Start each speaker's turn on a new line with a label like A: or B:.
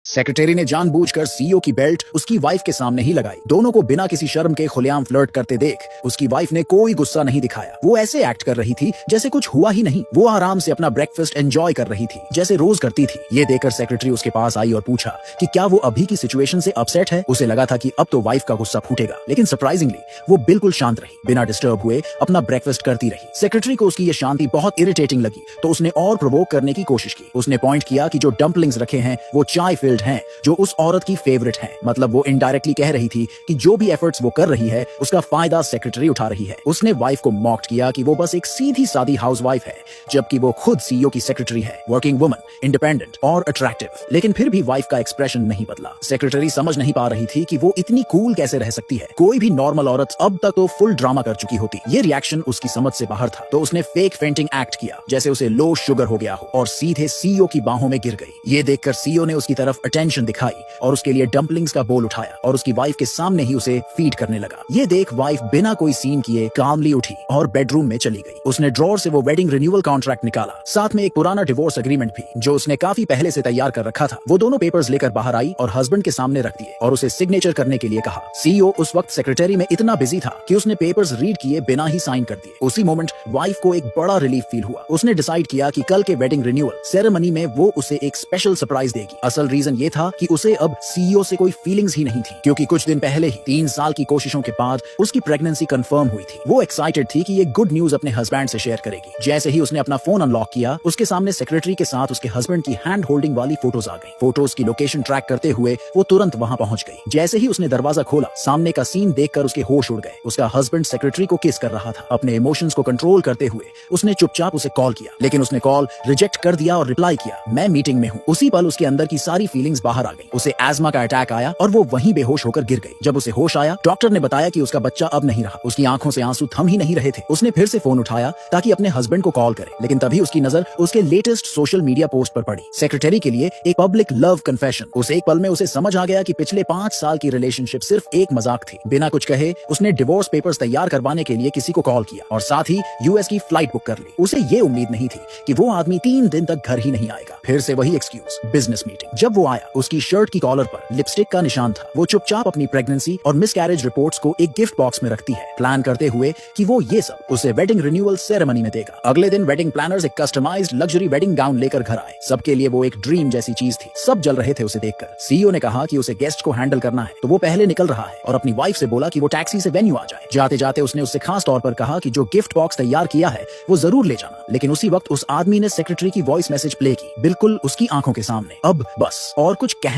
A: Secretary ने जानबूझकर CEO की बेल्ट उसकी वाइफ के सामने ही लगाई। दोनों को बिना किसी शर्म के खुलेआम फ्लर्ट करते देख उसकी वाइफ ने कोई गुस्सा नहीं दिखाया। वो ऐसे एक्ट कर रही थी जैसे कुछ हुआ ही नहीं। वो आराम से अपना ब्रेकफास्ट एंजॉय कर रही थी जैसे रोज करती थी। ये देखकर सेक्रेटरी उसके पास आई और पूछा कि क्या वो अभी की सिचुएशन से अपसेट है। उसे लगा था कि अब तो वाइफ का गुस्सा फूटेगा, लेकिन सरप्राइजिंगली वो बिल्कुल शांत रही, बिना डिस्टर्ब हुए अपना ब्रेकफास्ट करती रही। सेक्रेटरी को उसकी ये शांति बहुत इरिटेटिंग लगी तो उसने और प्रोवोक करने की कोशिश की। उसने पॉइंट किया कि जो डम्पलिंग्स रखे हैं वो चाय फिल्ड हैं, जो उस औरत की फेवरेट है। मतलब वो इनडायरेक्टली कह रही थी कि जो भी एफर्ट्स वो कर रही है उसका फायदा सेक्रेटरी उठा रही है। उसने वाइफ को मॉक्ड किया कि वो बस एक सीधी सादी हाउसवाइफ है, जबकि वो खुद सीईओ की सेक्रेटरी है, वर्किंग वुमन, इंडिपेंडेंट और अट्रैक्टिव। लेकिन फिर भी वाइफ का एक्सप्रेशन नहीं बदला। सेक्रेटरी समझ नहीं पा रही थी कि वो इतनी कूल कैसे रह सकती है। कोई भी नॉर्मल औरत अब तक तो फुल ड्रामा कर चुकी होती। ये रिएक्शन उसकी समझ से बाहर था, तो उसने फेक फेंटिंग एक्ट किया जैसे उसे लो शुगर हो गया हो और सीधे सीईओ की बाहों में गिर गई। ये देखकर सीईओ ने उसकी तरफ अटेंशन दिखाई और उसके लिए डम्पलिंग्स का बोल उठाया और उसकी वाइफ के सामने ही उसे फीड करने लगा। ये देख वाइफ बिना कोई सीन किए कामली उठी और बेडरूम में चली गई। उसने ड्रॉर से वो वेडिंग रिन्यूअल कॉन्ट्रैक्ट निकाला, साथ में एक पुराना डिवोर्स एग्रीमेंट भी जो उसने काफी पहले से तैयार कर रखा था। वो दोनों पेपर्स लेकर बाहर आई और हस्बैंड के सामने रख दिए और उसे सिग्नेचर करने के लिए कहा। सीईओ उस वक्त सेक्रेटरी में इतना बिजी था कि उसने पेपर्स रीड किए बिना ही साइन कर दिए। उसी मोमेंट वाइफ को एक बड़ा रिलीफ फील हुआ। उसने डिसाइड किया कि कल के वेडिंग रिन्यूअल सेरेमनी में वो उसे एक स्पेशल सरप्राइज देगी। असल रीजन ये था कि उसे अब सीईओ से कोई फीलिंग्स ही नहीं थी, क्योंकि कुछ दिन पहले ही 3 साल की कोशिशों के बाद उसकी प्रेगनेंसी कंफर्म हुई थी। वो एक्साइटेड थी कि ये गुड न्यूज अपने हस्बैंड से शेयर करेगी। जैसे ही उसने अपना फोन अनलॉक किया, उसके सामने सेक्रेटरी के साथ उसके हस्बैंड की हैंड होल्डिंग वाली फोटोज आ गई। फोटोज की लोकेशन ट्रैक करते हुए वो तुरंत वहां पहुंच गई। जैसे ही उसने दरवाजा खोला, सामने का सीन देखकर उसके होश उड़ गए। उसका हस्बैंड सेक्रेटरी को किस कर रहा था। अपने इमोशंस को कंट्रोल करते हुए उसने चुपचाप उसे कॉल किया, लेकिन उसने कॉल रिजेक्ट कर दिया और रिप्लाई किया, मैं मीटिंग में हूँ। उसी पल उसके अंदर की सारी फीलिंग्स बाहर आ गई। उसे एस्मा का अटैक आया और वो वहीं बेहोश होकर गिर गई। जब उसे होश आया, डॉक्टर ने बताया कि उसका बच्चा अब नहीं रहा। उसकी आंखों से आंसू थम ही नहीं रहे थे। उसने फिर से फोन उठाया ताकि अपने हस्बैंड को कॉल करे, लेकिन तभी उसकी नजर उसके लेटेस्ट सोशल मीडिया पोस्ट पर पड़ी। सेक्रेटरी के लिए एक पब्लिक लव कन्फेशन। उस एक पल में उसे समझ आ गया कि पिछले 5 साल की रिलेशनशिप सिर्फ एक मजाक थी। बिना कुछ कहे उसने डिवोर्स पेपर्स तैयार करवाने के लिए किसी को कॉल किया और साथ ही यूएस की फ्लाइट बुक कर ली। उसे ये उम्मीद नहीं थी कि वो आदमी 3 दिन तक घर ही नहीं आएगा। फिर से वही एक्सक्यूज, बिजनेस मीटिंग। जब वो आया, उसकी शर्ट की कॉलर पर लिपस्टिक का निशान था। वो चुपचाप अपनी प्रेगनेंसी और मिसकैरेज रिपोर्ट्स को एक गिफ्ट बॉक्स में रखती है, प्लान करते हुए कि वो ये सब उसे वेडिंग रिन्यूअल सेरेमनी में देगा। अगले दिन वेडिंग प्लानर्स एक कस्टमाइज्ड लग्जरी वेडिंग गाउन लेकर घर आए। सबके लिए वो एक ड्रीम जैसी चीज थी। सब जल रहे थे उसे देखकर। सीईओ ने कहा कि उसे गेस्ट को हैंडल करना है, तो वो पहले निकल रहा है और अपनी वाइफ से बोला कि वो टैक्सी से वेन्यू आ जाए। जाते जाते उसने उससे खास तौर पर कहा कि जो गिफ्ट बॉक्स तैयार किया है वो जरूर ले जाना। लेकिन उसी वक्त उस आदमी ने सेक्रेटरी की वॉइस मैसेज प्ले की, बिल्कुल उसकी आंखों के सामने। अब बस और कुछ कह